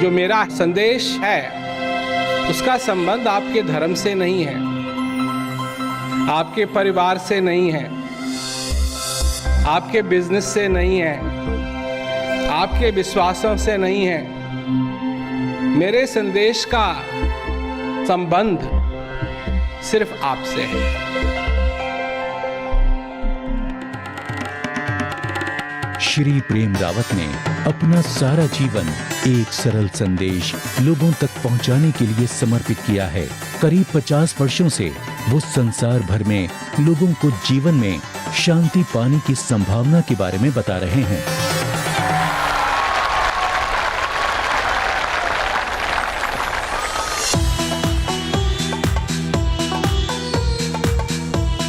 जो मेरा संदेश है उसका संबंध आपके धर्म से नहीं है, आपके परिवार से नहीं है, आपके बिजनेस से नहीं है, आपके विश्वासों से नहीं है। मेरे संदेश का संबंध सिर्फ आपसे है। श्री प्रेम रावत ने अपना सारा जीवन एक सरल संदेश लोगों तक पहुंचाने के लिए समर्पित किया है। करीब 50 वर्षों से वो संसार भर में लोगों को जीवन में शांति पाने की संभावना के बारे में बता रहे हैं।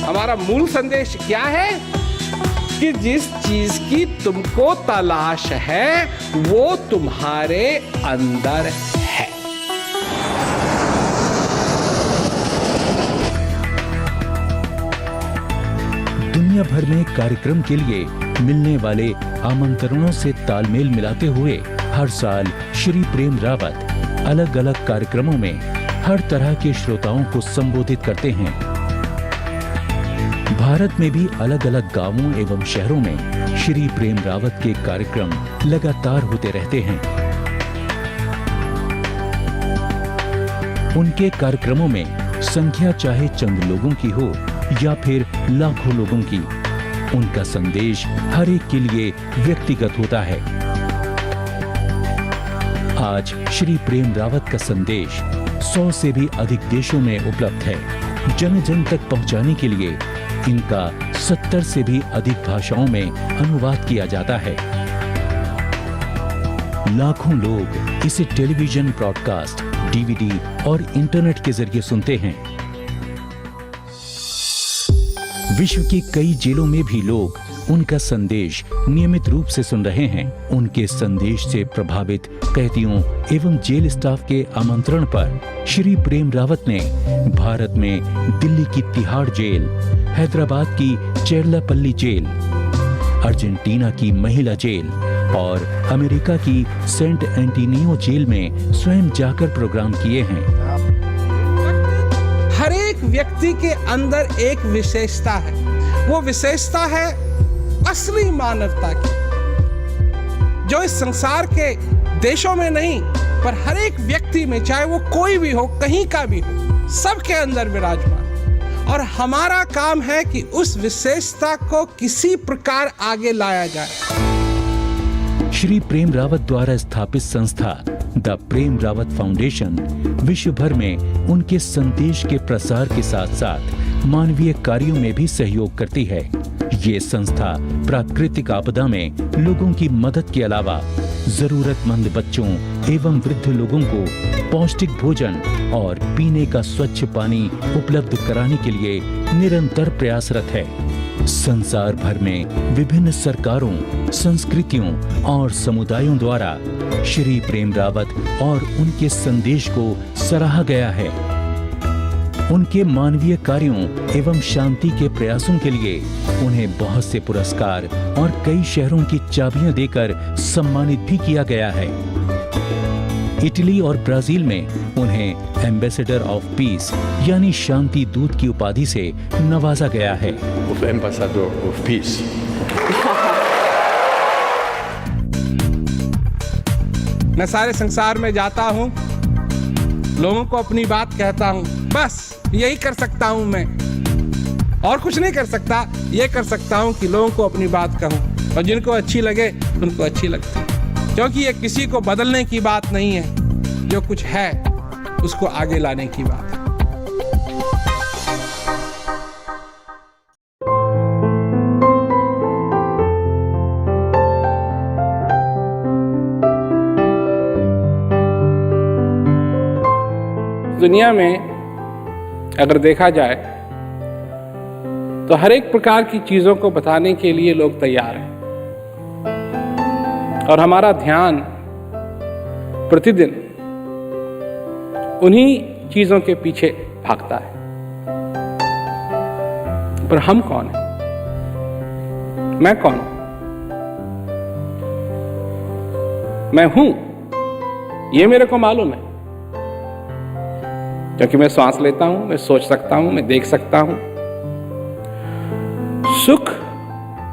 हमारा मूल संदेश क्या है कि जिस चीज की तुमको तलाश है वो तुम्हारे अंदर है। दुनिया भर में कार्यक्रम के लिए मिलने वाले आमंत्रणों से तालमेल मिलाते हुए हर साल श्री प्रेम रावत अलग अलग कार्यक्रमों में हर तरह के श्रोताओं को संबोधित करते हैं। भारत में भी अलग अलग गांवों एवं शहरों में श्री प्रेम रावत के कार्यक्रम लगातार होते रहते हैं। उनके कार्यक्रमों में संख्या चाहे चंद लोगों की हो या फिर लाखों लोगों की, उनका संदेश हर एक के लिए व्यक्तिगत होता है। आज श्री प्रेम रावत का संदेश 100 से भी अधिक देशों में उपलब्ध है। जन जन तक पहुंचाने के लिए इनका 70 से भी अधिक भाषाओं में अनुवाद किया जाता है। लाखों लोग इसे टेलीविजन ब्रॉडकास्ट, डीवीडी और इंटरनेट के जरिए सुनते हैं। विश्व की कई जेलों में भी लोग उनका संदेश नियमित रूप से सुन रहे हैं। उनके संदेश से प्रभावित कैदियों एवं जेल स्टाफ के आमंत्रण पर श्री प्रेम रावत ने भारत में दिल्ली की तिहाड़ जेल, हैदराबाद की चेरलापल्ली जेल, अर्जेंटीना की महिला जेल और अमेरिका की सेंट एंटोनियो जेल में स्वयं जाकर प्रोग्राम किए हैं। हर एक व्यक्ति के अंदर एक विशेषता है। वो विशेषता है असली मानवता की, जो इस संसार के देशों में नहीं पर हर एक व्यक्ति में, चाहे वो कोई भी हो, कहीं का भी हो, सबके अंदर विराजमान। और हमारा काम है कि उस विशेषता को किसी प्रकार आगे लाया जाए। श्री प्रेम रावत द्वारा स्थापित संस्था द प्रेम रावत फाउंडेशन विश्व भर में उनके संदेश के प्रसार के साथ साथ मानवीय कार्यों में भी सहयोग करती है। ये संस्था प्राकृतिक आपदा में लोगों की मदद के अलावा जरूरतमंद बच्चों एवं वृद्ध लोगों को पौष्टिक भोजन और पीने का स्वच्छ पानी उपलब्ध कराने के लिए निरंतर प्रयासरत है। संसार भर में विभिन्न सरकारों, संस्कृतियों और समुदायों द्वारा श्री प्रेम रावत और उनके संदेश को सराहा गया है। उनके मानवीय कार्यों एवं शांति के प्रयासों के लिए उन्हें बहुत से पुरस्कार और कई शहरों की चाबियां देकर सम्मानित भी किया गया है। इटली और ब्राजील में उन्हें एम्बेसडर ऑफ पीस यानी शांति दूत की उपाधि से नवाजा गया है। Ambassador of peace. मैं सारे संसार में जाता हूँ, लोगों को अपनी बात कहता हूँ, बस यही कर सकता हूँ मैं, और कुछ नहीं कर सकता। ये कर सकता हूँ कि लोगों को अपनी बात कहूँ और जिनको अच्छी लगे उनको अच्छी लगती है, क्योंकि ये किसी को बदलने की बात नहीं है, जो कुछ है उसको आगे लाने की बात है। दुनिया में अगर देखा जाए तो हर एक प्रकार की चीजों को बताने के लिए लोग तैयार हैं, और हमारा ध्यान प्रतिदिन उन्हीं चीजों के पीछे भागता है। पर हम कौन हैं? मैं कौन हूं? मैं हूं ये मेरे को मालूम है, क्योंकि मैं सांस लेता हूं, मैं सोच सकता हूं, मैं देख सकता हूं। सुख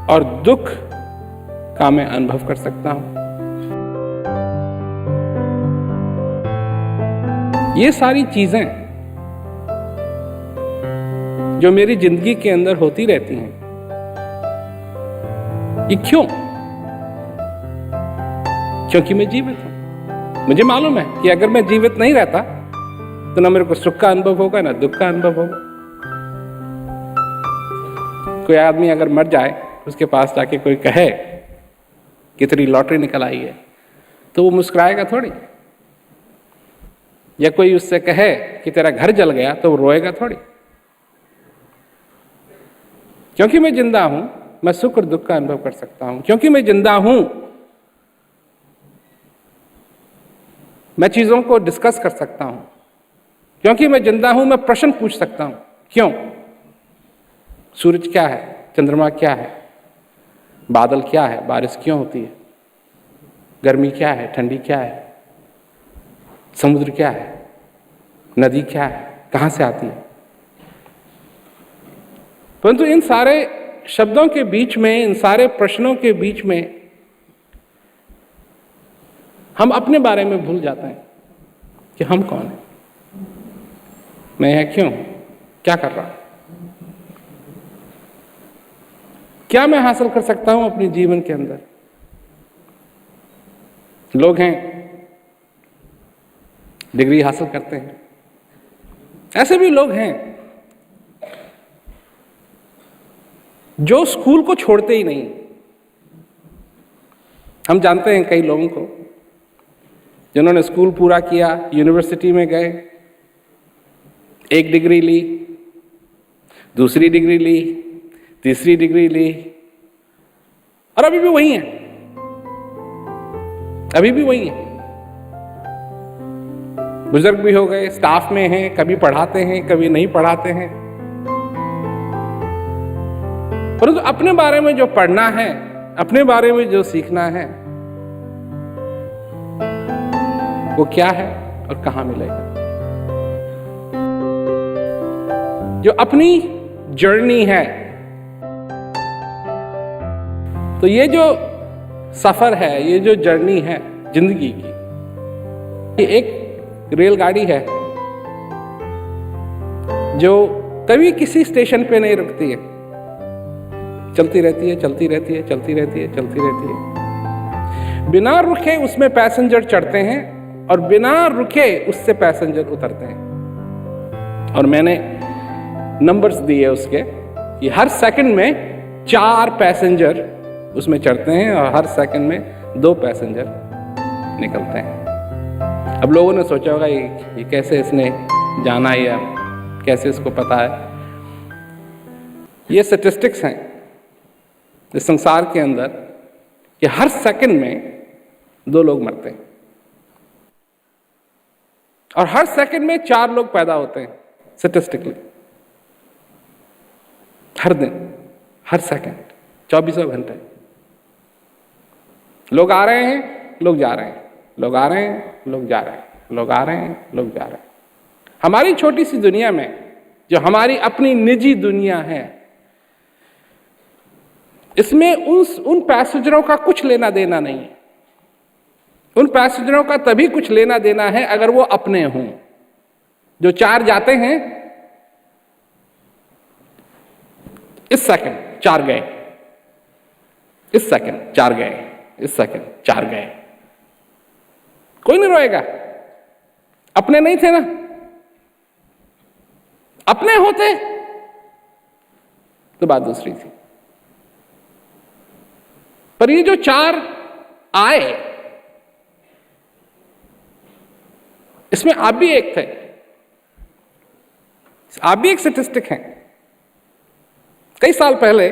और दुख का मैं अनुभव कर सकता हूं। ये सारी चीजें जो मेरी जिंदगी के अंदर होती रहती हैं, ये क्यों? क्योंकि मैं जीवित हूं। मुझे मालूम है कि अगर मैं जीवित नहीं रहता तो ना मेरे को सुख का अनुभव होगा, ना दुख का अनुभव होगा। कोई आदमी अगर मर जाए, उसके पास जाके कोई कहे कि तेरी लॉटरी निकल आई है, तो वो मुस्कुराएगा थोड़ी। या कोई उससे कहे कि तेरा घर जल गया, तो वो रोएगा थोड़ी। क्योंकि मैं जिंदा हूं, मैं सुख और दुख का अनुभव कर सकता हूं। क्योंकि मैं जिंदा हूं, मैं चीजों को डिस्कस कर सकता हूं। क्योंकि मैं जिंदा हूं, मैं प्रश्न पूछ सकता हूं। क्यों? सूरज क्या है? चंद्रमा क्या है? बादल क्या है? बारिश क्यों होती है? गर्मी क्या है? ठंडी क्या है? समुद्र क्या है? नदी क्या है? कहां से आती है? परंतु इन सारे शब्दों के बीच में, इन सारे प्रश्नों के बीच में हम अपने बारे में भूल जाते हैं कि हम कौन हैं, मैं यहाँ क्यों, क्या कर रहा हूं, क्या मैं हासिल कर सकता हूं अपने जीवन के अंदर। लोग हैं डिग्री हासिल करते हैं, ऐसे भी लोग हैं जो स्कूल को छोड़ते ही नहीं। हम जानते हैं कई लोगों को जिन्होंने स्कूल पूरा किया, यूनिवर्सिटी में गए, एक डिग्री ली, दूसरी डिग्री ली, तीसरी डिग्री ली, और अभी भी वही है, अभी भी वही है। बुजुर्ग भी हो गए, स्टाफ में हैं, कभी पढ़ाते हैं, कभी नहीं पढ़ाते हैं। परंतु अपने बारे में जो पढ़ना है, अपने बारे में जो सीखना है, वो क्या है और कहां मिलेगा। जो अपनी जर्नी है, तो ये जो सफर है, ये जो जर्नी है जिंदगी की, ये एक रेलगाड़ी है जो कभी किसी स्टेशन पे नहीं रुकती है, चलती रहती है, चलती रहती है, चलती रहती है, चलती रहती है। बिना रुके उसमें पैसेंजर चढ़ते हैं और बिना रुके उससे पैसेंजर उतरते हैं। और मैंने नंबर्स दिए उसके कि हर सेकंड में 4 पैसेंजर उसमें चढ़ते हैं और हर सेकंड में 2 पैसेंजर निकलते हैं। अब लोगों ने सोचा होगा ये कैसे इसने जाना, या कैसे इसको पता है। ये स्टैटिस्टिक्स हैं इस संसार के अंदर कि हर सेकंड में 2 लोग मरते हैं और हर सेकंड में 4 लोग पैदा होते हैं स्टैटिस्टिकली। हर दिन, हर सेकंड, 24 घंटे लोग आ रहे हैं, लोग जा रहे हैं, लोग आ रहे हैं, लोग जा रहे हैं, लोग आ रहे हैं, लोग जा रहे हैं। हमारी छोटी सी दुनिया में, जो हमारी अपनी निजी दुनिया है, इसमें उन पैसेंजरों का कुछ लेना देना नहीं है। उन पैसेंजरों का तभी कुछ लेना देना है अगर वो अपने हों। जो 4 जाते हैं, इस सेकंड 4 गए, इस सेकंड 4 गए, इस सेकंड 4 गए। कोई नहीं रोएगा, अपने नहीं थे ना। अपने होते तो बात दूसरी थी। पर ये जो 4 आए, इसमें आप भी एक थे, आप भी एक स्टैटिस्टिक हैं। कई साल पहले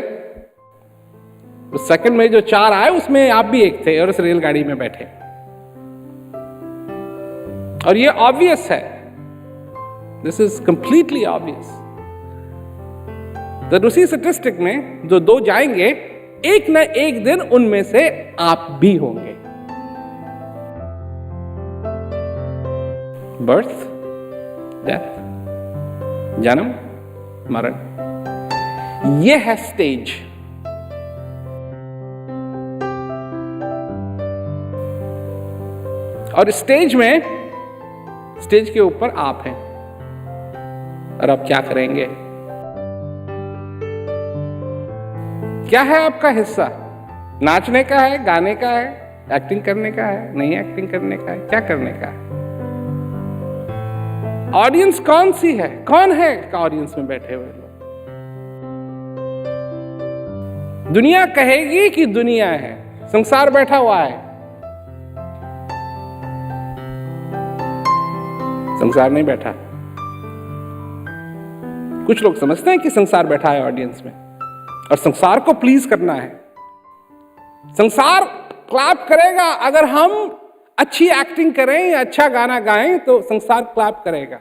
उस सेकंड में जो 4 आए, उसमें आप भी एक थे और इस रेलगाड़ी में बैठे। और ये ऑब्वियस है, दिस इज कंप्लीटली ऑब्वियस, तो उसी स्टैटिस्टिक में जो 2 जाएंगे, एक न एक दिन उनमें से आप भी होंगे। बर्थ, डेथ, जन्म, मरण, ये है स्टेज। और स्टेज के ऊपर आप हैं, और आप क्या करेंगे? क्या है आपका हिस्सा? नाचने का है, गाने का है, एक्टिंग करने का है, नहीं एक्टिंग करने का है, क्या करने का है? ऑडियंस कौन सी है? कौन है ऑडियंस में बैठे हुए लोग? दुनिया कहेगी कि दुनिया है, संसार बैठा हुआ है। संसार नहीं बैठा। कुछ लोग समझते हैं कि संसार बैठा है ऑडियंस में, और संसार को प्लीज करना है। संसार क्लैप करेगा अगर हम अच्छी एक्टिंग करें या अच्छा गाना गाएं, तो संसार क्लैप करेगा।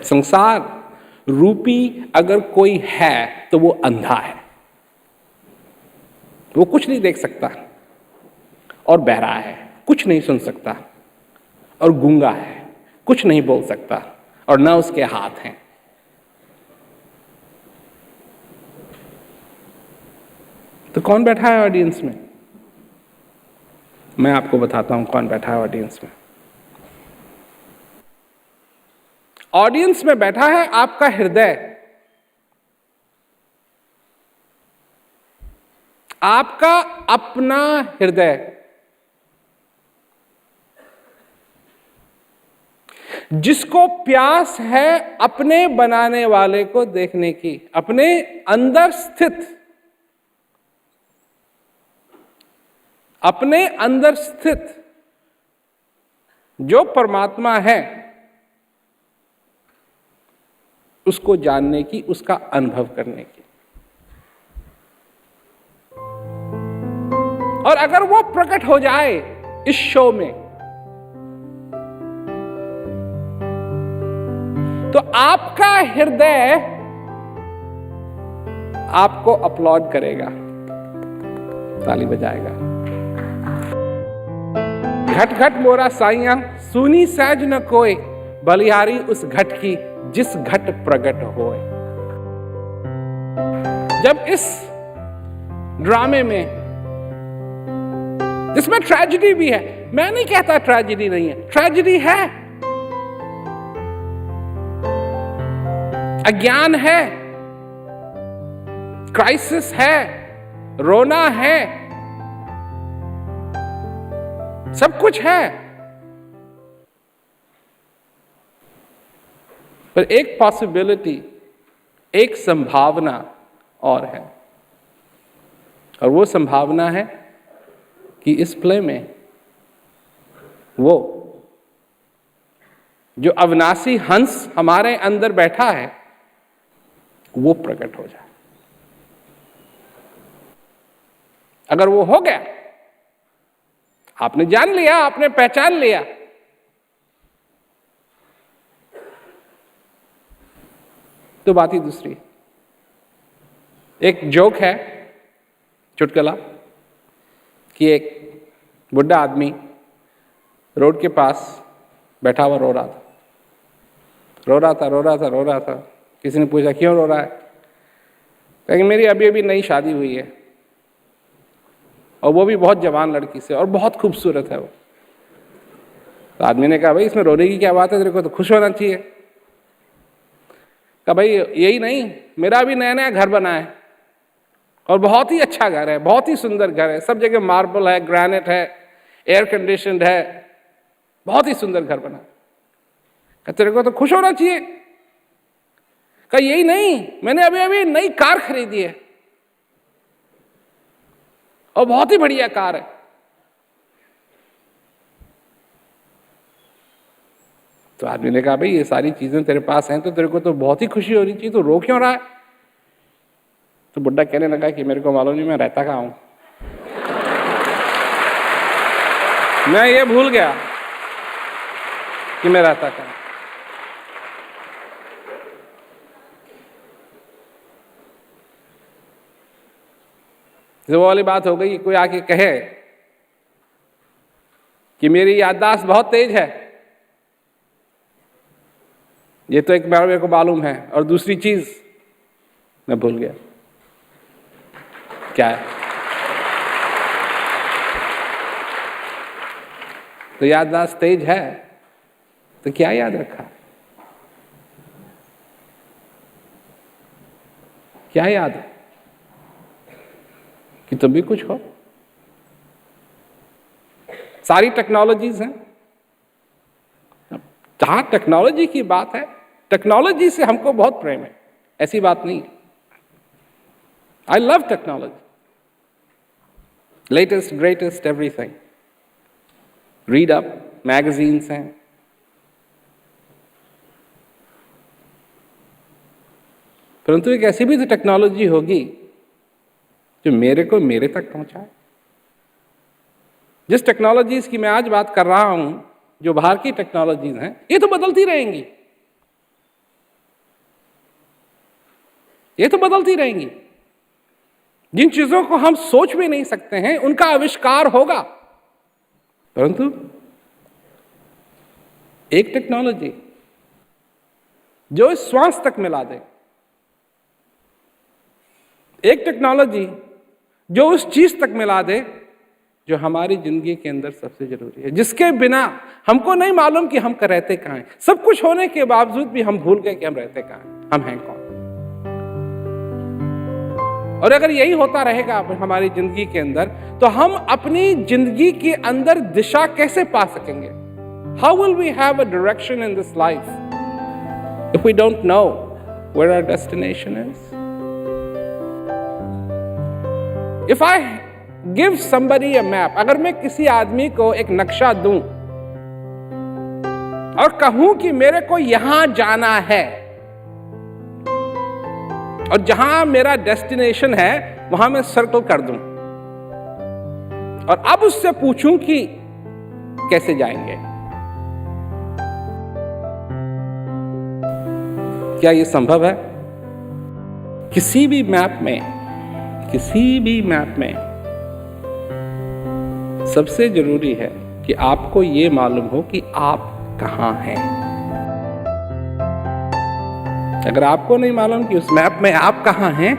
संसार रूपी अगर कोई है तो वो अंधा है, वो कुछ नहीं देख सकता, और बहरा है, कुछ नहीं सुन सकता, और गूंगा है, कुछ नहीं बोल सकता, और न उसके हाथ हैं। तो कौन बैठा है ऑडियंस में? मैं आपको बताता हूं कौन बैठा है ऑडियंस में। ऑडियंस में बैठा है आपका हृदय, आपका अपना हृदय, जिसको प्यास है अपने बनाने वाले को देखने की, अपने अंदर स्थित जो परमात्मा है उसको जानने की, उसका अनुभव करने की। और अगर वो प्रकट हो जाए इस शो में, तो आपका हृदय आपको अपलॉड करेगा, ताली बजाएगा। घट घट मोरा साइयां, सुनी सहज न कोई, बलिहारी उस घट की जिस घट प्रगट होए। जब इस ड्रामे में, जिसमें ट्रेजेडी भी है, मैं नहीं कहता ट्रेजेडी नहीं है, ट्रेजेडी है, अज्ञान है, क्राइसिस है, रोना है, सब कुछ है। पर एक पॉसिबिलिटी, एक संभावना और है, और वो संभावना है कि इस प्ले में वो जो अविनाशी हंस हमारे अंदर बैठा है वो प्रकट हो जाए। अगर वो हो गया, आपने जान लिया, आपने पहचान लिया, तो बात ही दूसरी। एक जोक है, चुटकुला, कि एक बुढ़ा आदमी रोड के पास बैठा हुआ रो रहा था। किसी ने पूछा क्यों रो रहा है? कहेंगे मेरी अभी अभी नई शादी हुई है, और वो भी बहुत जवान लड़की से, और बहुत खूबसूरत है वो। तो आदमी ने कहा भाई इसमें रोने की क्या बात है, तेरे को तो खुश होना चाहिए। कहा भाई यही नहीं, मेरा भी नया नया घर बना है, और बहुत ही अच्छा घर है, बहुत ही सुंदर घर है, सब जगह मार्बल है, ग्रेनाइट है, एयर कंडीशनड है, बहुत ही सुंदर घर बना। कहा तेरे को तो खुश होना चाहिए। कहा यही नहीं, मैंने अभी अभी नई कार खरीदी है, और बहुत ही बढ़िया कार है। तो आदमी ने कहा भाई ये सारी चीजें तेरे पास हैं तो तेरे को तो बहुत ही खुशी होनी चाहिए, तो रो क्यों रहा है? तो बुड्ढा कहने लगा कि मेरे को मालूम नहीं मैं रहता कहाँ हूं, मैं ये भूल गया कि मैं रहता कहाँ। वो वाली बात हो गई, कोई आके कहे कि मेरी याददाश्त बहुत तेज है, ये तो एक बार मेरे को मालूम है, और दूसरी चीज मैं भूल गया। क्या है? तो याददाश्त तेज है तो क्या याद रखा? क्या याद है? कि तुम भी कुछ हो। सारी टेक्नोलॉजीज हैं। जहां टेक्नोलॉजी की बात है, टेक्नोलॉजी से हमको बहुत प्रेम है, ऐसी बात नहीं है। I love technology, latest greatest everything. Read up, magazines हैं, परंतु एक ऐसी भी तो टेक्नोलॉजी होगी जो मेरे को मेरे तक पहुंचाए। जिस टेक्नोलॉजीज की मैं आज बात कर रहा हूं, जो बाहर की टेक्नोलॉजीज हैं, ये तो बदलती रहेंगी, ये तो बदलती रहेंगी। जिन चीजों को हम सोच भी नहीं सकते हैं, उनका आविष्कार होगा। परंतु एक टेक्नोलॉजी जो इस श्वास तक मिला दे, एक टेक्नोलॉजी जो उस चीज तक मिला दे जो हमारी जिंदगी के अंदर सबसे जरूरी है, जिसके बिना हमको नहीं मालूम कि हम रहते कहां हैं। सब कुछ होने के बावजूद भी हम भूल गए कि हम रहते कहां हैं, हम हैं कौन। और अगर यही होता रहेगा हमारी जिंदगी के अंदर, तो हम अपनी जिंदगी के अंदर दिशा कैसे पा सकेंगे? How will we have a direction in this life if we don't know where our destination is? If I give somebody a map, अगर मैं किसी आदमी को एक नक्शा दूं और कहूं कि मेरे को यहां जाना है, और जहां मेरा डेस्टिनेशन है वहां मैं सर्कल कर दूं, और अब उससे पूछूं कि कैसे जाएंगे, क्या यह संभव है? किसी भी मैप में सबसे जरूरी है कि आपको यह मालूम हो कि आप कहां हैं। अगर आपको नहीं मालूम कि उस मैप में आप कहां हैं,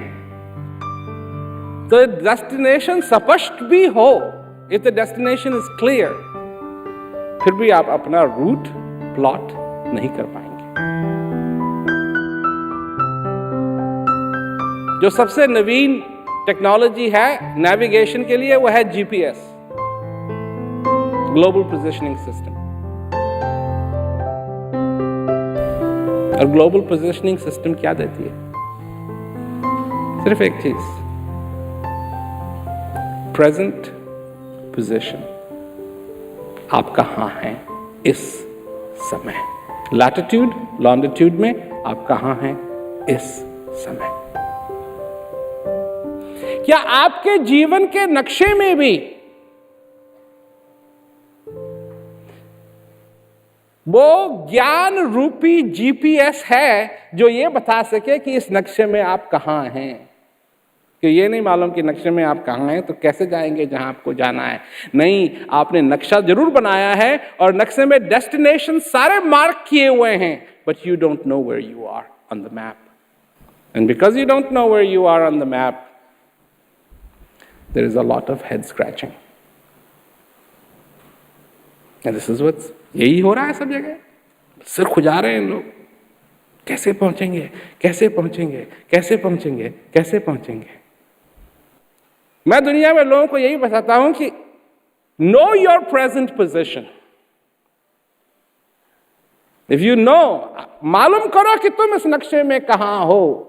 तो डेस्टिनेशन स्पष्ट भी हो, if the destination is clear, फिर भी आप अपना रूट प्लॉट नहीं कर पाएंगे। जो सबसे नवीन टेक्नोलॉजी है नेविगेशन के लिए, वो है जीपीएस, ग्लोबल पोजिशनिंग सिस्टम। और ग्लोबल पोजिशनिंग सिस्टम क्या देती है? सिर्फ एक चीज, प्रेजेंट पोजीशन। आप कहां हैं इस समय, लैटिट्यूड लॉन्गिट्यूड में आप कहां हैं इस समय। क्या आपके जीवन के नक्शे में भी वो ज्ञान रूपी जीपीएस है जो ये बता सके कि इस नक्शे में आप कहां हैं? कि ये नहीं मालूम कि नक्शे में आप कहां हैं तो कैसे जाएंगे जहां आपको जाना है। नहीं, आपने नक्शा जरूर बनाया है और नक्शे में डेस्टिनेशन सारे मार्क किए हुए हैं, but you don't know where you are on the map. And because you don't know where you are on the map, there is a lot of head scratching. And this is what's, यही हो रहा है सब जगह। सिर खुजा रहे हैं लोग, कैसे पहुंचेंगे, कैसे पहुंचेंगे, कैसे पहुंचेंगे, कैसे पहुंचेंगे। मैं दुनिया में लोगों को यही बताता हूं कि know your present position. If you know, मालूम करो कि तुम इस नक्शे में कहां हो,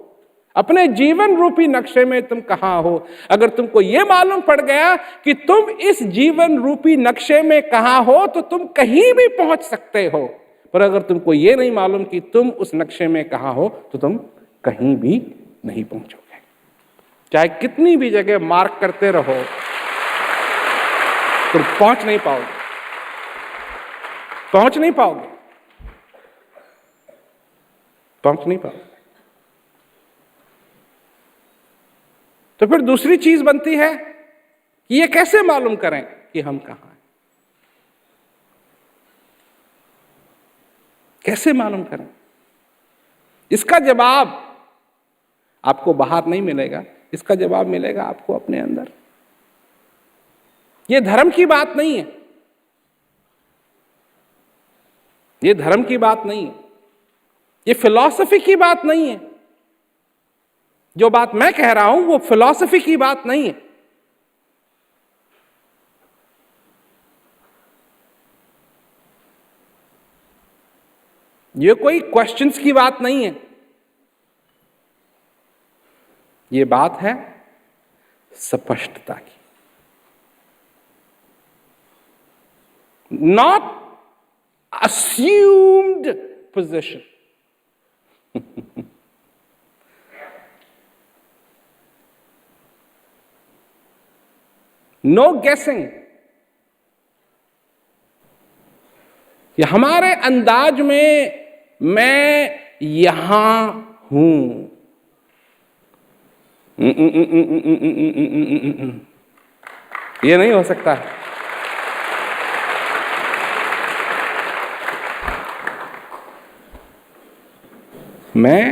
अपने जीवन रूपी नक्शे में तुम कहां हो। अगर तुमको यह मालूम पड़ गया कि तुम इस जीवन रूपी नक्शे में कहां हो, तो तुम कहीं भी पहुंच सकते हो। पर अगर तुमको यह नहीं मालूम कि तुम उस नक्शे में कहां हो, तो तुम कहीं भी नहीं पहुंचोगे। चाहे कितनी भी जगह मार्क करते रहो, तुम पहुंच नहीं पाओगे, पहुंच नहीं पाओगे, पहुंच नहीं पाओगे। तो फिर दूसरी चीज बनती है कि ये कैसे मालूम करें कि हम कहां हैं। कैसे मालूम करें? इसका जवाब आपको बाहर नहीं मिलेगा, इसका जवाब मिलेगा आपको अपने अंदर। ये धर्म की बात नहीं है, ये धर्म की बात नहीं है, ये फिलॉसफी की बात नहीं है। जो बात मैं कह रहा हूं वो फिलॉसफी की बात नहीं है। ये कोई क्वेश्चंस की बात नहीं है, ये बात है स्पष्टता की। Not assumed position. No guessing. कि हमारे अंदाज में मैं यहां हूं, ये नहीं हो सकता। मैं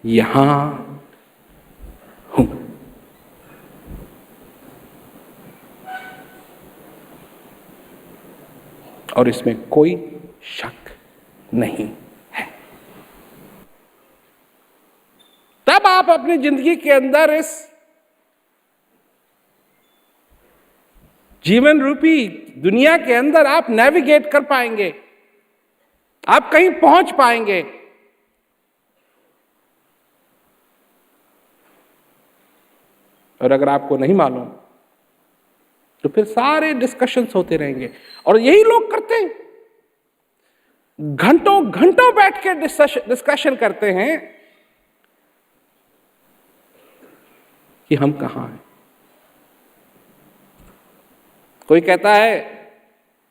यहां हूं। और इसमें कोई शक नहीं है। तब आप अपनी जिंदगी के अंदर इस जीवन रूपी दुनिया के अंदर आप नेविगेट कर पाएंगे, आप कहीं पहुंच पाएंगे। और अगर आपको नहीं मालूम तो फिर सारे डिस्कशंस होते रहेंगे। और यही लोग करते हैं, घंटों घंटों बैठ के डिस्कशन करते हैं कि हम कहां हैं। कोई कहता है,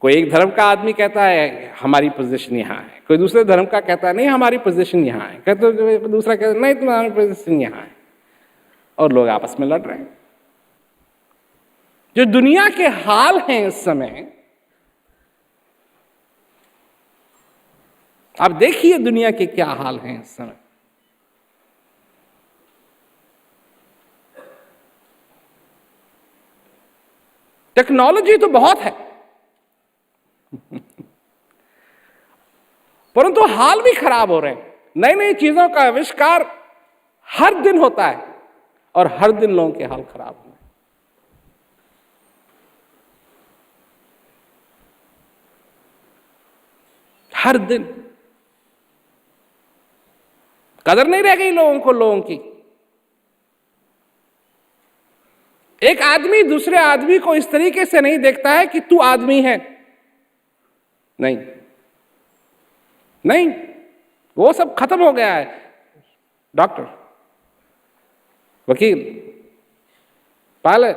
कोई एक धर्म का आदमी कहता है हमारी पोजीशन यहां है, कोई दूसरे धर्म का कहता है नहीं हमारी पोजीशन यहां है, कहते दूसरा कहता नहीं तुम्हारी पोजीशन यहां है, और लोग आपस में लड़ रहे हैं। जो दुनिया के हाल हैं इस समय, आप देखिए दुनिया के क्या हाल हैं इस समय। टेक्नोलॉजी तो बहुत है परंतु हाल भी खराब हो रहे हैं। नई नई चीजों का आविष्कार हर दिन होता है और हर दिन लोगों के हाल खराब हो रहे हैं। हर दिन कदर नहीं रह गई लोगों की। एक आदमी दूसरे आदमी को इस तरीके से नहीं देखता है कि तू आदमी है, नहीं नहीं, वो सब खत्म हो गया है। डॉक्टर, वकील, पायलट,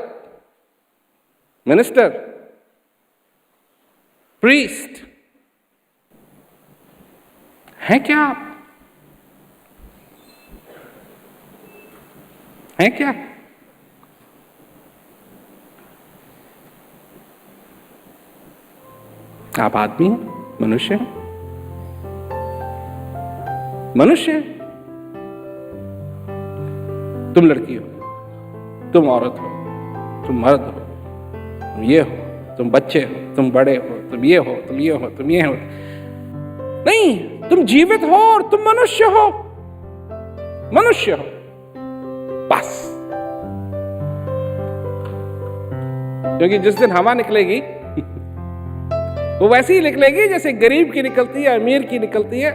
मिनिस्टर, प्रीस्ट, हैं क्या आप? हैं क्या? आप आदमी हैं, मनुष्य हैं, मनुष्य हैं। तुम लड़की हो, तुम औरत हो, तुम मर्द हो, तुम ये हो, तुम बच्चे हो, तुम बड़े हो, तुम ये हो, तुम ये हो, तुम ये हो। नहीं, तुम जीवित हो और तुम मनुष्य हो, मनुष्य हो, बस। क्योंकि जिस दिन हवा निकलेगी वो वैसी ही निकलेगी जैसे गरीब की निकलती है, अमीर की निकलती है।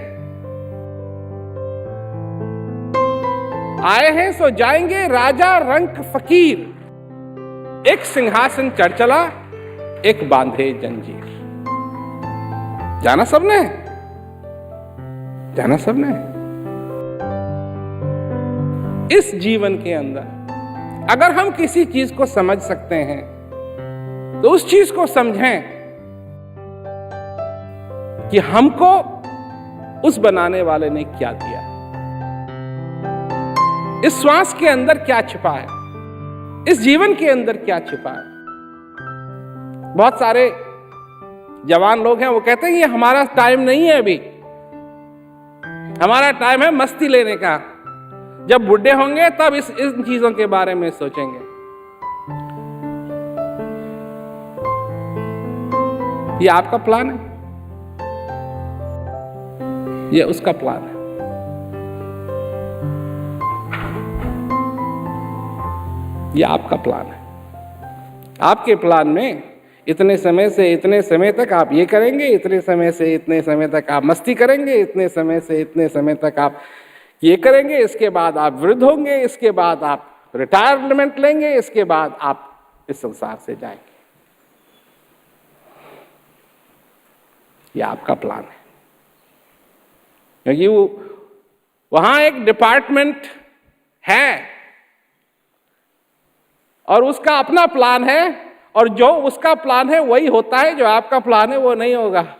आए हैं सो जाएंगे, राजा रंक फकीर। एक सिंहासन चढ़ चला, एक बांधे जंजीर। जाना सबने, जाना सबने। इस जीवन के अंदर अगर हम किसी चीज को समझ सकते हैं तो उस चीज को समझें कि हमको उस बनाने वाले ने क्या दिया, इस श्वास के अंदर क्या छिपा है, इस जीवन के अंदर क्या छिपा है। बहुत सारे जवान लोग हैं, वो कहते हैं ये हमारा टाइम नहीं है अभी, हमारा टाइम है मस्ती लेने का। जब बुढ़े होंगे तब इन चीजों के बारे में सोचेंगे। ये आपका प्लान है, ये उसका प्लान है। ये आपका प्लान है। आपके प्लान में इतने समय से इतने समय तक आप ये करेंगे, इतने समय से इतने समय तक आप मस्ती करेंगे, इतने समय से इतने समय तक आप ये करेंगे, इसके बाद आप वृद्ध होंगे, इसके बाद आप रिटायरमेंट लेंगे, इसके बाद आप इस संसार से जाएंगे। ये आपका प्लान है। क्योंकि वहां एक डिपार्टमेंट है और उसका अपना प्लान है, और जो उसका प्लान है वही होता है, जो आपका प्लान है वो नहीं होगा।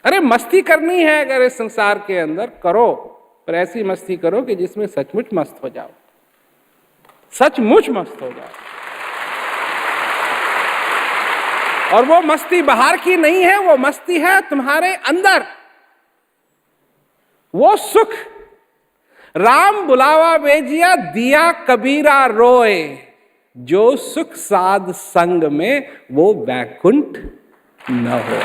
अरे मस्ती करनी है अगर इस संसार के अंदर, करो, पर ऐसी मस्ती करो कि जिसमें सचमुच मस्त हो जाओ, सचमुच मस्त हो जाओ। और वो मस्ती बाहर की नहीं है, वो मस्ती है तुम्हारे अंदर। वो सुख, राम बुलावा बेजिया दिया कबीरा रोए, जो सुख साध संग में वो वैकुंठ न हो।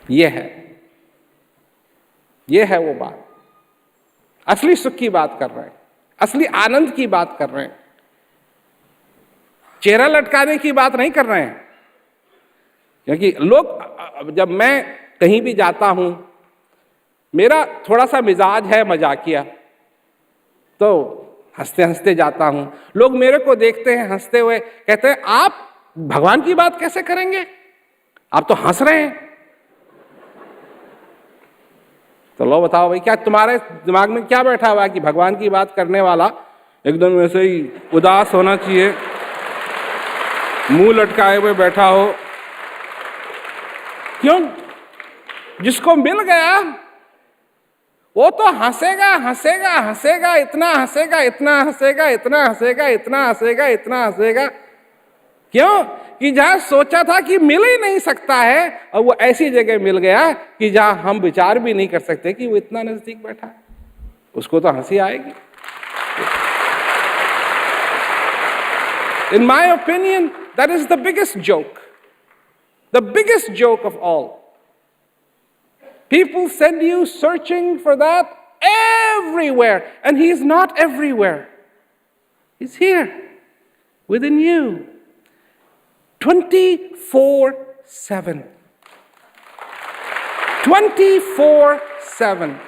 ये है वो बात। असली सुख की बात कर रहे हैं, असली आनंद की बात कर रहे हैं, चेहरा लटकाने की बात नहीं कर रहे हैं। क्योंकि लोग, जब मैं कहीं भी जाता हूं, मेरा थोड़ा सा मिजाज है मजाकिया, तो हंसते हंसते जाता हूं। लोग मेरे को देखते हैं हंसते हुए, कहते हैं आप भगवान की बात कैसे करेंगे, आप तो हंस रहे हैं। तो लो बताओ भाई, क्या तुम्हारे दिमाग में क्या बैठा हुआ है कि भगवान की बात करने वाला एकदम वैसे ही उदास होना चाहिए, मुंह लटकाए हुए बैठा हो? क्यों? जिसको मिल गया वो तो हंसेगा हंसेगा हंसेगा, इतना हंसेगा, इतना हंसेगा, इतना हंसेगा, इतना हंसेगा, इतना हंसेगा। क्यों? कि जहां सोचा था कि मिल ही नहीं सकता है, और वो ऐसी जगह मिल गया कि जहां हम विचार भी नहीं कर सकते कि वो इतना नजदीक बैठा है। उसको तो हंसी आएगी। In my opinion, that is the biggest joke. The biggest joke of all. People send you searching for that everywhere, and he is not everywhere. He's here, within you, 24/7. 24/7.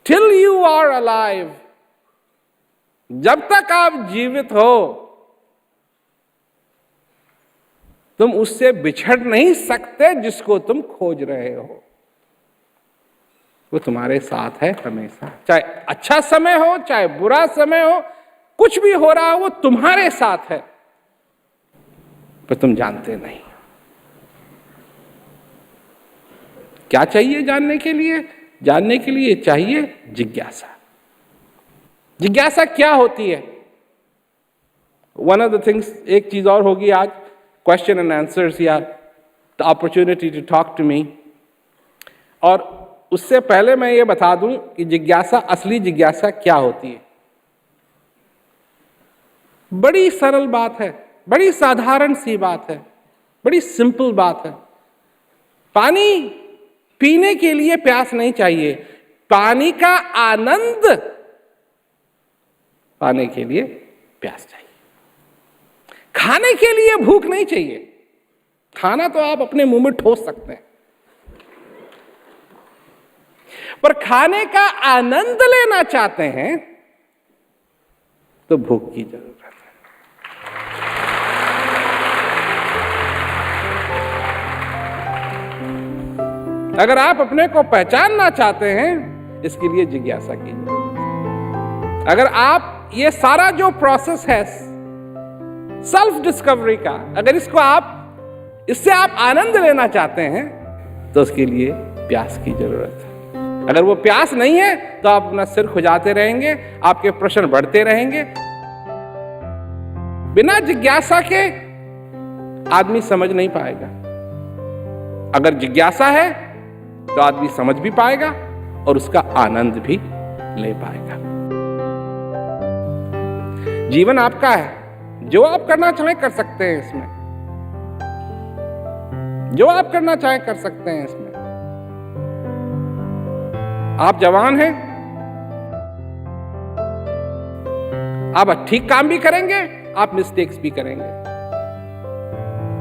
Till you are alive, जब तक आप जीवित हो, तुम उससे बिछड़ नहीं सकते जिसको तुम खोज रहे हो। वो तुम्हारे साथ है हमेशा, चाहे अच्छा समय हो चाहे बुरा समय हो, कुछ भी हो रहा हो वो तुम्हारे साथ है, पर तुम जानते नहीं। क्या चाहिए जानने के लिए? जानने के लिए चाहिए जिज्ञासा। जिज्ञासा क्या होती है? वन ऑफ द थिंग्स, एक चीज और होगी आज, क्वेश्चन एंड आंसर्स या the opportunity to talk to me. और उससे पहले मैं ये बता दूं कि जिज्ञासा, असली जिज्ञासा क्या होती है। बड़ी सरल बात है, बड़ी साधारण सी बात है, बड़ी सिंपल बात है। पानी पीने के लिए प्यास नहीं चाहिए, पानी का आनंद पाने के लिए प्यास चाहिए। खाने के लिए भूख नहीं चाहिए, खाना तो आप अपने मुंह में ठोस सकते हैं, पर खाने का आनंद लेना चाहते हैं तो भूख की जरूरत है। अगर आप अपने को पहचानना चाहते हैं, इसके लिए जिज्ञासा की जरूरत है। अगर आप ये सारा जो प्रोसेस है सेल्फ डिस्कवरी का, अगर इससे आप आनंद लेना चाहते हैं, तो उसके लिए प्यास की जरूरत है। अगर वो प्यास नहीं है तो आप अपना सिर खुजाते रहेंगे, आपके प्रश्न बढ़ते रहेंगे। बिना जिज्ञासा के आदमी समझ नहीं पाएगा। अगर जिज्ञासा है तो आदमी समझ भी पाएगा और उसका आनंद भी ले पाएगा। जीवन आपका है, जो आप करना चाहें कर सकते हैं इसमें, जो आप करना चाहें कर सकते हैं इसमें। आप जवान हैं, आप ठीक काम भी करेंगे, आप मिस्टेक्स भी करेंगे।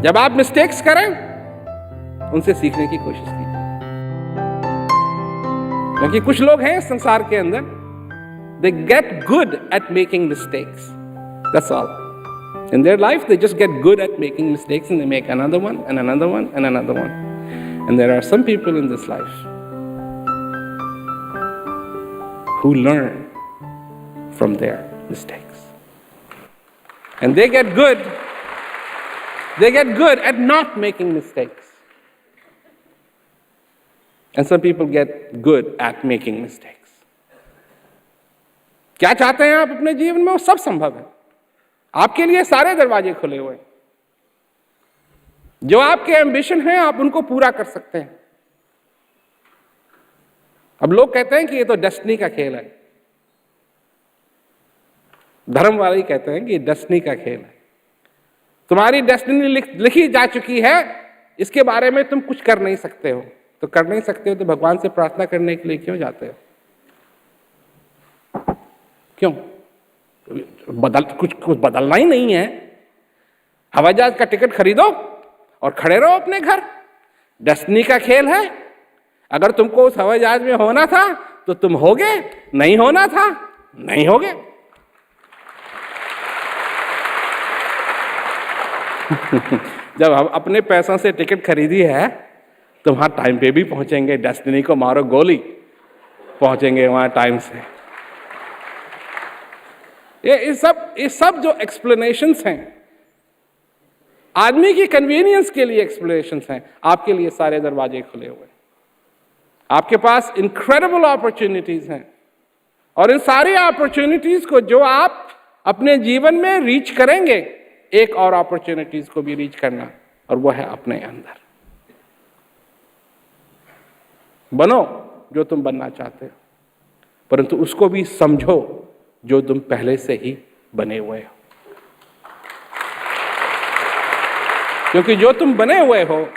जब आप मिस्टेक्स करें, उनसे सीखने की कोशिश कीजिए, क्योंकि कुछ लोग हैं संसार के अंदर, they get good at making mistakes. That's all. In their life, they just get good at making mistakes, and they make another one and another one and another one. And there are some people in this life who learn from their mistakes, and they get good at not making mistakes. And some people get good at making mistakes. क्या चाहते हैं आप अपने जीवन में, वो सब संभव है। आपके लिए सारे दरवाजे खुले हुए हैं। जो आपके एम्बिशन हैं, आप उनको पूरा कर सकते हैं। अब लोग कहते हैं कि ये तो डेस्टिनी का खेल है। धर्म वाले कहते हैं कि ये डेस्टिनी का खेल है। तुम्हारी डेस्टिनी लिखी जा चुकी है, इसके बारे में तुम कुछ कर नहीं सकते हो। तो कर नहीं सकते हो तो भगवान से प्रार्थना करने के लिए क्यों जाते हो? क्यों? कुछ बदलना ही नहीं है। हवाई जहाज का टिकट खरीदो और खड़े रहो अपने घर। डेस्टिनी का खेल है। अगर तुमको उस हवाई जहाज में होना था तो तुम होगे, नहीं होना था नहीं होगे। जब हम अपने पैसों से टिकट खरीदी है तो वहां टाइम पे भी पहुंचेंगे। डेस्टिनी को मारो गोली, पहुंचेंगे वहां टाइम से। ये सब जो एक्सप्लेनेशंस हैं, आदमी की कन्वीनियंस के लिए एक्सप्लेनेशंस हैं। आपके लिए सारे दरवाजे खुले हुए हैं। आपके पास इनक्रेडिबल अपॉर्चुनिटीज हैं, और इन सारी अपॉर्चुनिटीज को जो आप अपने जीवन में रीच करेंगे, एक और अपॉर्चुनिटीज को भी रीच करना, और वो है अपने अंदर। बनो जो तुम बनना चाहते हो, परंतु उसको भी समझो जो तुम पहले से ही बने हुए हो। क्योंकि जो तुम बने हुए हो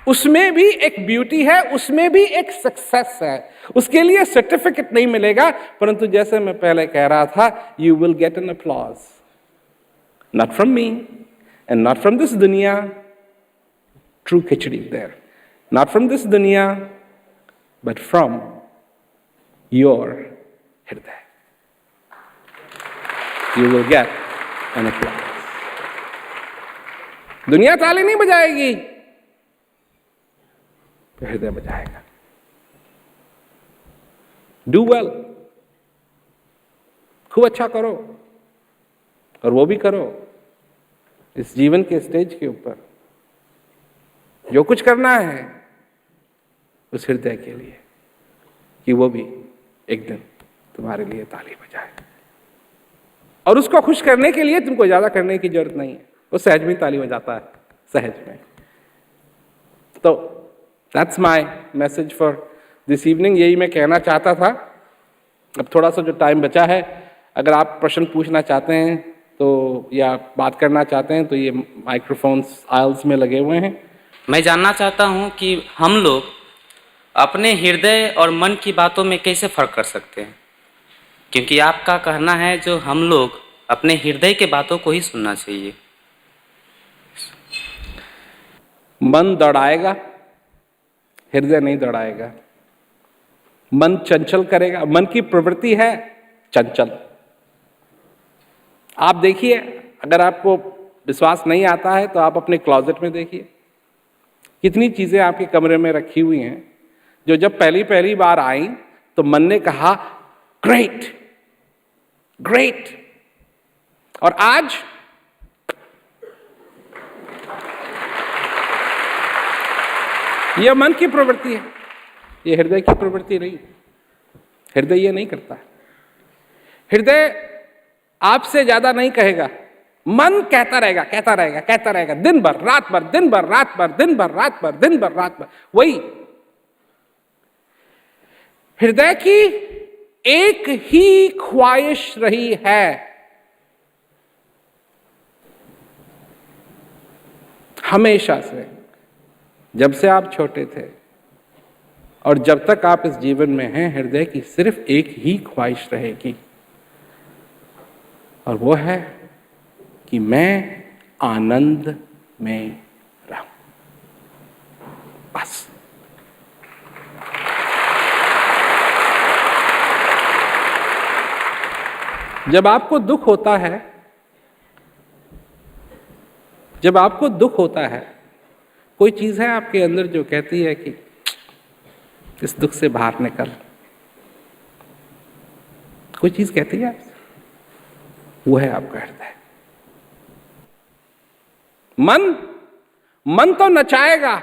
उसमें भी एक ब्यूटी है, उसमें भी एक सक्सेस है। उसके लिए सर्टिफिकेट नहीं मिलेगा, परंतु जैसे मैं पहले कह रहा था, you will get an applause, not from me and not from this दुनिया, true khichdi there, not from this दुनिया but from your hriday. You will get an applause. दुनिया ताली नहीं बजाएगी, हृदय बजाएगा। Do well, खूब अच्छा करो, और वो भी करो इस जीवन के स्टेज के ऊपर। जो कुछ करना है उस हृदय के लिए, कि वो भी एक दिन तुम्हारे लिए ताली बजाए। और उसको खुश करने के लिए तुमको ज्यादा करने की जरूरत नहीं है, वो सहज में ताली बजाता है, सहज में। तो that's my message for this evening. यही मैं कहना चाहता था। अब थोड़ा सा जो टाइम बचा है, अगर आप प्रश्न पूछना चाहते हैं तो, या बात करना चाहते हैं, तो ये माइक्रोफोन्स आयल्स में लगे हुए हैं। मैं जानना चाहता हूँ कि हम लोग अपने हृदय और मन की बातों में कैसे फर्क कर सकते हैं, क्योंकि आपका कहना है जो हम लोग अपने हृदय के बातों को ही सुनना चाहिए। मन दौड़ाएगा, हृदय नहीं दौड़ाएगा। मन चंचल करेगा, मन की प्रवृत्ति है चंचल। आप देखिए, अगर आपको विश्वास नहीं आता है तो आप अपने क्लोजेट में देखिए, कितनी चीजें आपके कमरे में रखी हुई हैं जो जब पहली बार आई तो मन ने कहा ग्रेट ग्रेट, और आज यह मन की प्रवृत्ति है, यह हृदय की प्रवृत्ति नहीं। हृदय ये नहीं करता। हृदय आपसे ज्यादा नहीं कहेगा, मन कहता रहेगा, कहता रहेगा, कहता रहेगा, दिन भर रात भर, दिन भर रात भर, दिन भर रात भर, दिन भर रात भर। वही हृदय की एक ही ख्वाहिश रही है, हमेशा से, जब से आप छोटे थे और जब तक आप इस जीवन में हैं, हृदय की सिर्फ एक ही ख्वाहिश रहेगी, और वो है कि मैं आनंद में रहूं। बस। जब आपको दुख होता है, जब आपको दुख होता है, कोई चीज है आपके अंदर जो कहती है कि इस दुख से बाहर निकल, कोई चीज कहती है आपसे, वो है आपका हृदय। मन तो नचाएगा,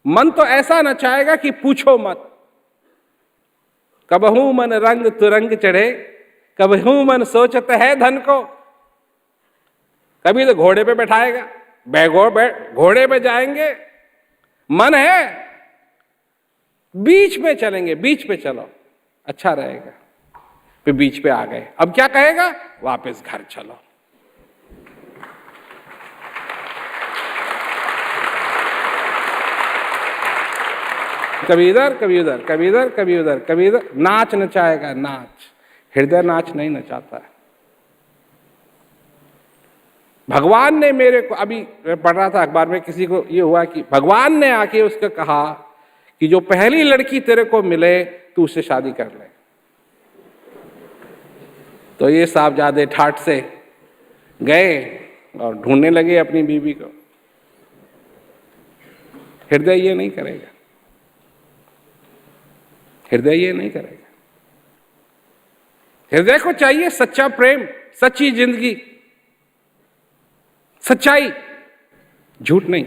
मन तो ऐसा नचाएगा कि पूछो मत। कबहू मन रंग तुरंग चढ़े, कबहू मन सोचत है धन को। कभी तो घोड़े पे बैठाएगा, घोड़े पे जाएंगे, मन है बीच में चलेंगे, बीच पे चलो अच्छा रहेगा, फिर बीच पे आ गए, अब क्या कहेगा, वापस घर चलो। कभी इधर कभी उधर, कभी इधर कभी उधर, कभी इधर, नाच नचाएगा, नाच। हृदय नाच नहीं नचाता है। भगवान ने मेरे को, अभी मैं पढ़ रहा था अखबार में, किसी को ये हुआ कि भगवान ने आके उसको कहा कि जो पहली लड़की तेरे को मिले तू उससे शादी कर ले। तो ये साहबजादे ठाठ से गए और ढूंढने लगे अपनी बीवी को। हृदय ये नहीं करेगा, हृदय ये नहीं करेगा। हृदय को चाहिए सच्चा प्रेम, सच्ची जिंदगी, सच्चाई, झूठ नहीं,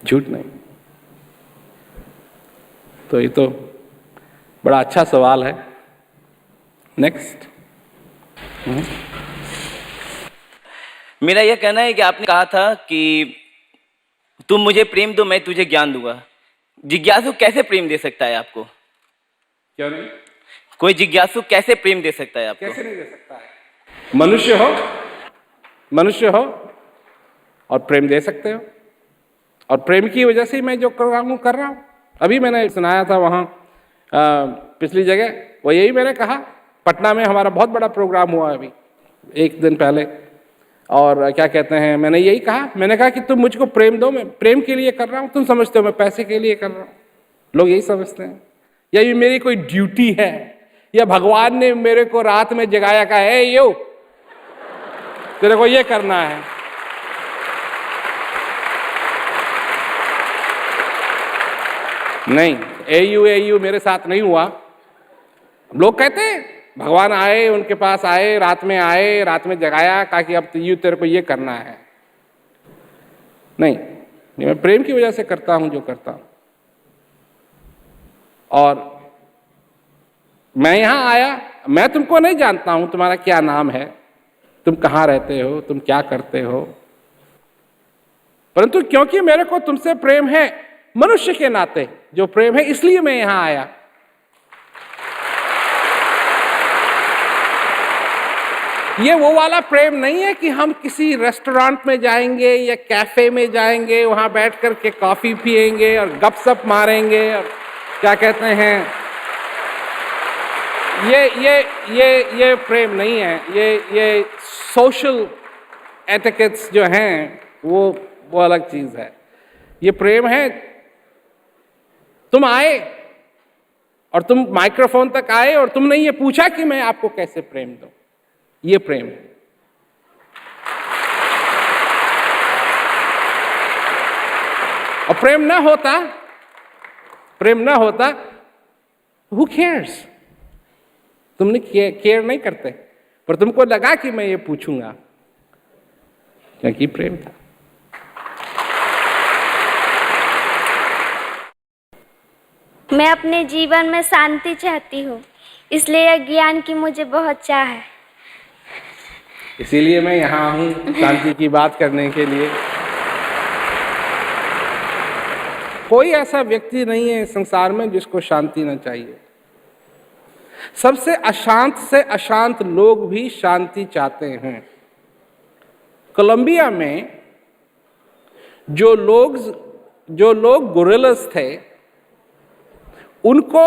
झूठ नहीं। तो ये तो बड़ा अच्छा सवाल है। नेक्स्ट। मेरा यह कहना है कि आपने कहा था कि तुम मुझे प्रेम दो, मैं तुझे ज्ञान दूंगा। जिज्ञासु कैसे प्रेम दे सकता है आपको? क्यों नहीं? कोई जिज्ञासु कैसे प्रेम दे सकता है आपको? कैसे नहीं दे सकता है? मनुष्य हो, मनुष्य हो और प्रेम दे सकते हो, और प्रेम की वजह से मैं जो कर रहा हूं कर रहा हूं। अभी मैंने सुनाया था वहां पिछली जगह, वो यही मैंने कहा, पटना में हमारा बहुत बड़ा प्रोग्राम हुआ अभी एक दिन पहले, और क्या कहते हैं, मैंने यही कहा, मैंने कहा कि तुम मुझको प्रेम दो, मैं प्रेम के लिए कर रहा हूं, तुम समझते हो मैं पैसे के लिए कर रहा हूं। लोग यही समझते हैं, या ये मेरी कोई ड्यूटी है, या भगवान ने मेरे को रात में जगाया, कहा है यो तेरे को ये करना है। नहीं, एयू मेरे साथ नहीं हुआ। लोग कहते हैं भगवान आए, उनके पास आए, रात में आए, रात में जगाया, कहा कि अब यू तेरे को ये करना है। नहीं, मैं प्रेम की वजह से करता हूं जो करता हूं। और मैं यहां आया, मैं तुमको नहीं जानता हूं, तुम्हारा क्या नाम है, तुम कहां रहते हो, तुम क्या करते हो, परंतु क्योंकि मेरे को तुमसे प्रेम है, मनुष्य के नाते जो प्रेम है, इसलिए मैं यहां आया। ये वो वाला प्रेम नहीं है कि हम किसी रेस्टोरेंट में जाएंगे या कैफे में जाएंगे, वहां बैठ कर के कॉफी पिएंगे और गपशप मारेंगे और क्या कहते हैं, ये प्रेम नहीं है। ये सोशल एटिकेट्स जो हैं वो अलग चीज है। ये प्रेम है, तुम आए और तुम माइक्रोफोन तक आए और तुमने ये पूछा कि मैं आपको कैसे प्रेम दूं, ये प्रेम है। और प्रेम ना होता, who cares? तुमने केयर नहीं करते, पर तुमको लगा कि मैं ये पूछूंगा क्योंकि प्रेम था। मैं अपने जीवन में शांति चाहती हूँ, इसलिए यह ज्ञान की मुझे बहुत चाह है। इसीलिए मैं यहाँ हूँ शांति की बात करने के लिए। कोई ऐसा व्यक्ति नहीं है संसार में जिसको शांति न चाहिए। सबसे अशांत से अशांत लोग भी शांति चाहते हैं। कोलंबिया में जो लोग गोरिल्लास थे, उनको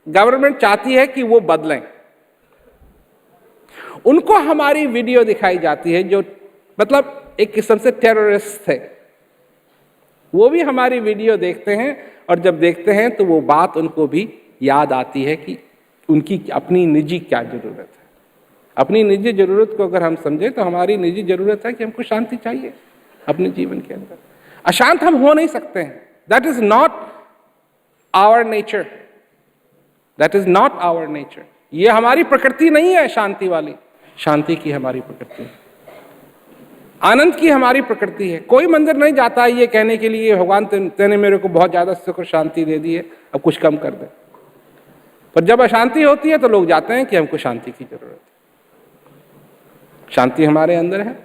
गवर्नमेंट चाहती है कि वो बदलें। उनको हमारी वीडियो दिखाई जाती है, जो मतलब एक किस्म से टेररिस्ट थे। वो भी हमारी वीडियो देखते हैं, और जब देखते हैं तो वो बात उनको भी याद आती है कि उनकी अपनी निजी क्या जरूरत है। अपनी निजी जरूरत को अगर हम समझें तो हमारी निजी जरूरत है कि हमको शांति चाहिए अपने जीवन के अंदर। अशांत हम हो नहीं सकते हैं। That is not our nature, that is not our nature. ये हमारी प्रकृति नहीं है शांति वाली। शांति की हमारी प्रकृति है, आनंद की हमारी प्रकृति है। कोई मंदिर नहीं जाता ये कहने के लिए भगवान तेने मेरे को बहुत ज्यादा सुख और शांति दे दी है, अब कुछ कम कर दे। पर जब अशांति होती है तो लोग जाते हैं कि हमको शांति की जरूरत है। शांति हमारे अंदर है।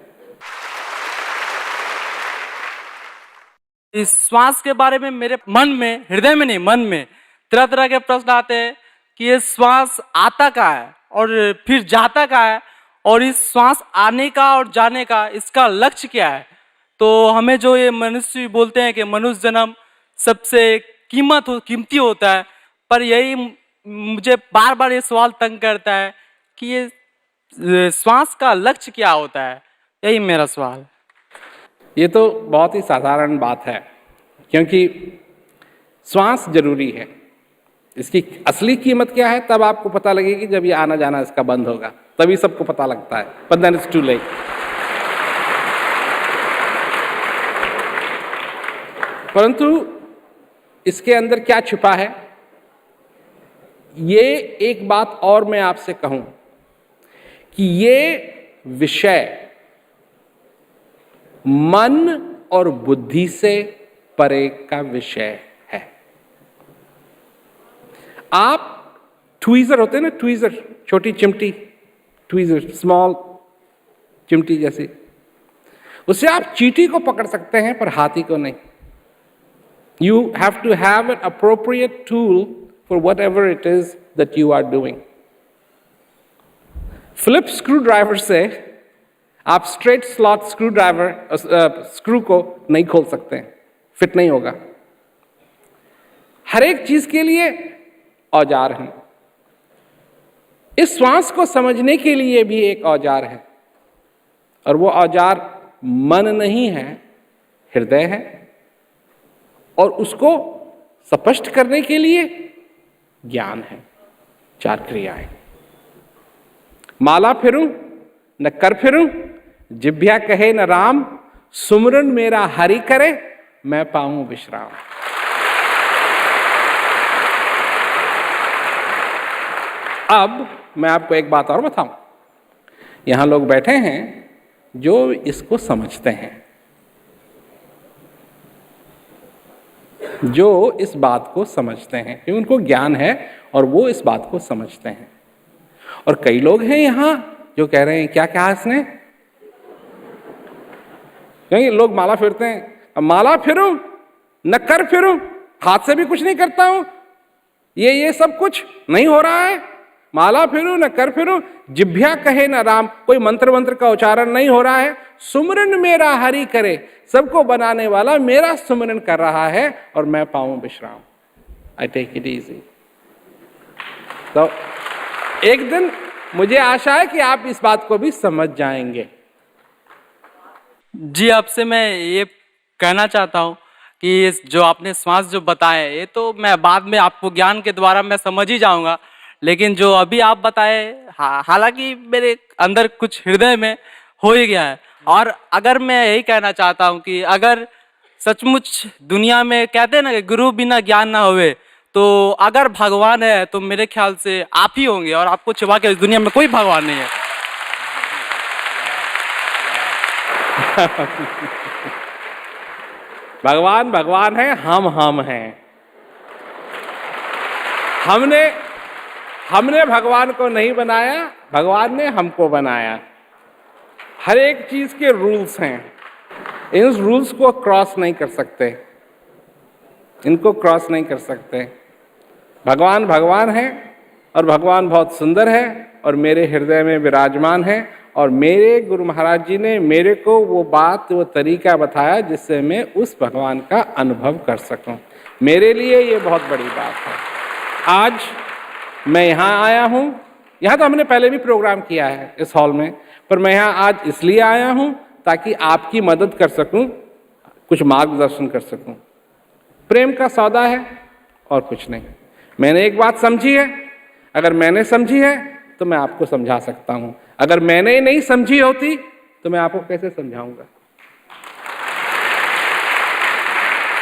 इस श्वास के बारे में मेरे मन में, हृदय में नहीं, मन में तरह तरह के प्रश्न आते हैं कि ये श्वास आता का है और फिर जाता का है, और इस श्वास आने का और जाने का इसका लक्ष्य क्या है। तो हमें जो ये मनुष्य बोलते हैं कि मनुष्य जन्म सबसे कीमती होता है, पर यही मुझे बार बार ये सवाल तंग करता है कि ये श्वास का लक्ष्य क्या होता है। यही मेरा सवाल। ये तो बहुत ही साधारण बात है, क्योंकि श्वास जरूरी है। इसकी असली कीमत क्या है तब आपको पता लगेगी जब ये आना जाना इसका बंद होगा, तभी सबको पता लगता है। But then it's too late. परंतु इसके अंदर क्या छिपा है, ये एक बात और मैं आपसे कहूं कि ये विषय मन और बुद्धि से परे का विषय है। आप ट्वीजर होते हैं ना, ट्वीजर, छोटी चिमटी, ट्वीजर, स्मॉल चिमटी जैसी, उससे आप चींटी को पकड़ सकते हैं पर हाथी को नहीं। You have to have an appropriate tool for whatever it is that you are doing. Phillips screwdriver से आप straight slot screwdriver screw को नहीं खोल सकते हैं, फिट नहीं होगा। हर एक चीज के लिए औजार हैं। इस श्वास को समझने के लिए भी एक औजार है, और वो औजार मन नहीं है, हृदय है। और उसको स्पष्ट करने के लिए ज्ञान है। 4 क्रियाएं। माला फिरूं न कर फिरूं, जिभ्या कहे न राम, सुमरन मेरा हरि करे, मैं पाऊं विश्राम। अब मैं आपको एक बात और बताऊं। यहां लोग बैठे हैं जो इसको समझते हैं, जो इस बात को समझते हैं, क्योंकि उनको ज्ञान है और वो इस बात को समझते हैं। और कई लोग हैं यहां जो कह रहे हैं क्या कहा इसने, क्योंकि लोग माला फिरते हैं। अब माला फिरूं न कर फिरूं, हाथ से भी कुछ नहीं करता हूं, ये सब कुछ नहीं हो रहा है। माला फिरूं न कर फिरूं, जिभ्या कहे न राम, कोई मंत्र का उच्चारण नहीं हो रहा है। सुमरन मेरा हरि करे, सबको बनाने वाला मेरा सुमरन कर रहा है और मैं पाऊं विश्राम। I take it easy. तो एक दिन मुझे आशा है कि आप इस बात को भी समझ जाएंगे। जी, आपसे मैं ये कहना चाहता हूँ कि ये जो आपने श्वास जो बताए, ये तो मैं बाद में आपको ज्ञान के द्वारा मैं समझ ही जाऊंगा, लेकिन जो अभी आप बताए, हालांकि मेरे अंदर कुछ हृदय में हो ही गया है। और अगर मैं यही कहना चाहता हूँ कि अगर सचमुच दुनिया में कहते हैं ना कि गुरु बिना ज्ञान ना होवे, तो अगर भगवान है तो मेरे ख्याल से आप ही होंगे, और आपको छिपा के इस दुनिया में कोई भगवान नहीं है। भगवान भगवान है, हम हैं। हमने भगवान को नहीं बनाया, भगवान ने हमको बनाया। हर एक चीज के रूल्स हैं, इन रूल्स को क्रॉस नहीं कर सकते, इनको क्रॉस नहीं कर सकते। भगवान भगवान है और भगवान बहुत सुंदर है और मेरे हृदय में विराजमान है, और मेरे गुरु महाराज जी ने मेरे को वो बात, वो तरीका बताया जिससे मैं उस भगवान का अनुभव कर सकूं। मेरे लिए ये बहुत बड़ी बात है। आज मैं यहाँ आया हूँ, यहाँ तो हमने पहले भी प्रोग्राम किया है इस हॉल में, पर मैं यहाँ आज इसलिए आया हूँ ताकि आपकी मदद कर सकूं, कुछ मार्गदर्शन कर सकूं। प्रेम का सौदा है और कुछ नहीं। मैंने एक बात समझी है, अगर मैंने समझी है तो मैं आपको समझा सकता हूं। अगर मैंने नहीं समझी होती तो मैं आपको कैसे समझाऊंगा?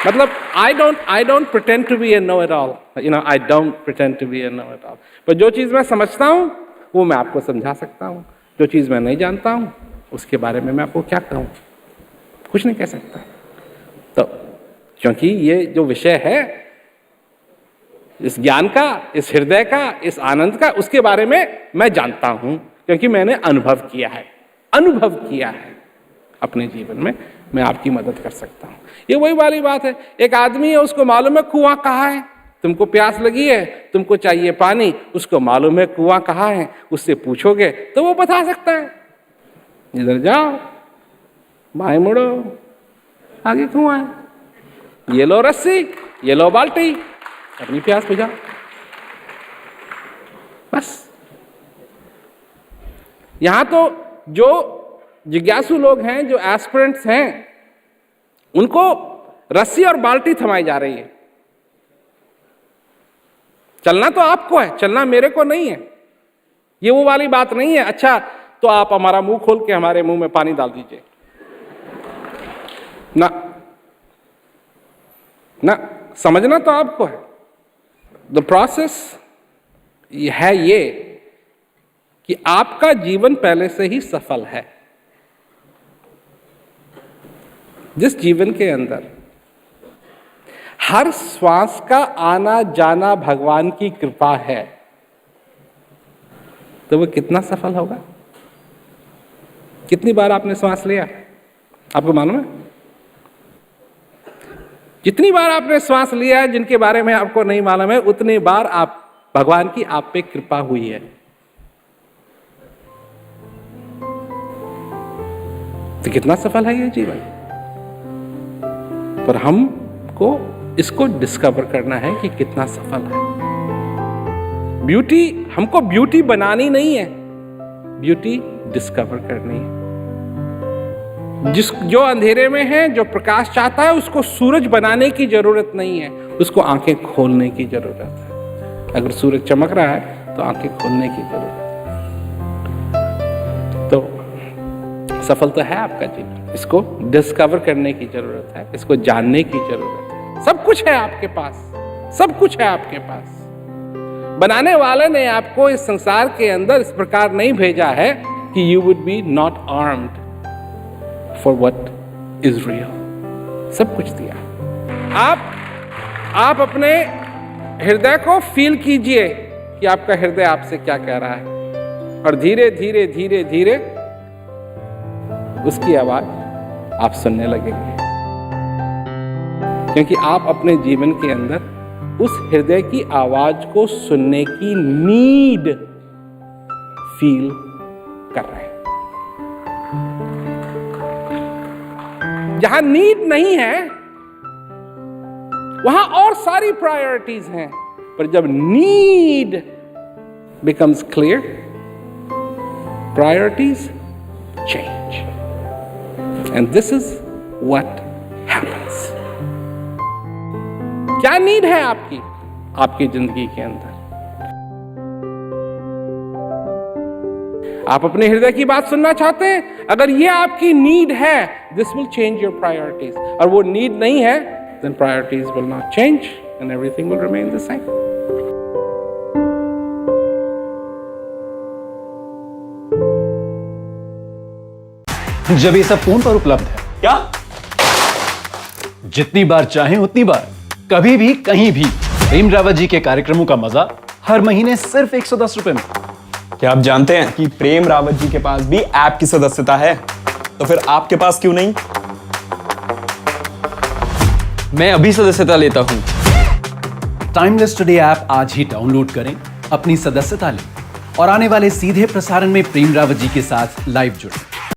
मतलब I don't pretend to be a know-it-all, you know, I don't pretend to be a know-it-all। पर जो चीज़ मैं समझता हूं वो मैं आपको समझा सकता हूं, जो चीज़ मैं नहीं जानता हूं उसके बारे में मैं आपको क्या कहूं, कुछ नहीं कह सकता। तो क्योंकि ये जो विषय है इस ज्ञान का, इस हृदय का, इस आनंद का, उसके बारे में मैं जानता हूं, क्योंकि मैंने अनुभव किया है अपने जीवन में। मैं आपकी मदद कर सकता हूं। ये वही वाली बात है, एक आदमी है, उसको मालूम है कुआं कहाँ है, तुमको प्यास लगी है, तुमको चाहिए पानी, उसको मालूम है कुआं कहाँ है, उससे पूछोगे तो वो बता सकता है। इधर जाओ, बाएं मुड़ो, आगे कुआं है, ये लो रस्सी, ये लो बाल्टी, अपनी प्यास बुझाओ, बस। यहां तो जो जिज्ञासु लोग हैं, जो एस्पिरेंट्स हैं, उनको रस्सी और बाल्टी थमाई जा रही है। चलना तो आपको है, चलना मेरे को नहीं है। ये वो वाली बात नहीं है, अच्छा तो आप हमारा मुंह खोल के हमारे मुंह में पानी डाल दीजिए, ना ना, समझना तो आपको है। द प्रोसेस है ये कि आपका जीवन पहले से ही सफल है। जिस जीवन के अंदर हर श्वास का आना जाना भगवान की कृपा है, तो वो कितना सफल होगा? कितनी बार आपने श्वास लिया, आपको मालूम है? जितनी बार आपने श्वास लिया है, जिनके बारे में आपको नहीं मालूम है, उतनी बार आप भगवान की आप पे कृपा हुई है। तो कितना सफल है ये जीवन? पर हमको इसको डिस्कवर करना है कि कितना सफल है। ब्यूटी, हमको ब्यूटी बनानी नहीं है, ब्यूटी डिस्कवर करनी है। जो अंधेरे में है, जो प्रकाश चाहता है, उसको सूरज बनाने की जरूरत नहीं है, उसको आंखें खोलने की जरूरत है। अगर सूरज चमक रहा है तो आंखें खोलने की जरूरत है। तो सफल तो है आपका जीवन, इसको डिस्कवर करने की जरूरत है, इसको जानने की जरूरत है। सब कुछ है आपके पास, सब कुछ है आपके पास। बनाने वाले ने आपको इस संसार के अंदर इस प्रकार नहीं भेजा है कि you would be not armed for what is real. सब कुछ दिया। आप अपने हृदय को फील कीजिए कि आपका हृदय आपसे क्या कह रहा है, और धीरे धीरे धीरे धीरे उसकी आवाज आप सुनने लगेंगे, क्योंकि आप अपने जीवन के अंदर उस हृदय की आवाज को सुनने की नीड फील कर रहे हैं। जहां नीड नहीं है वहां और सारी प्रायोरिटीज हैं, पर जब need becomes clear, priorities change, and this is what happens. क्या नीड है आपकी जिंदगी के अंदर? आप अपने हृदय की बात सुनना चाहते हैं? अगर ये आपकी नीड है, this will change your priorities. और वो नीड नहीं है, then priorities will not change and everything will remain the same. जब ये सब फोन पर उपलब्ध है, क्या जितनी बार चाहें उतनी बार, कभी भी कहीं भी प्रेम रावत जी के कार्यक्रमों का मजा हर महीने सिर्फ 110 रुपए में। क्या आप जानते हैं कि प्रेम रावत जी के पास भी ऐप की सदस्यता है? तो फिर आपके पास क्यों नहीं? मैं अभी सदस्यता लेता हूं। टाइमलेस टुडे ऐप आज ही डाउनलोड करें, अपनी सदस्यता लें और आने वाले सीधे प्रसारण में प्रेम रावत जी के साथ लाइव जुड़ें।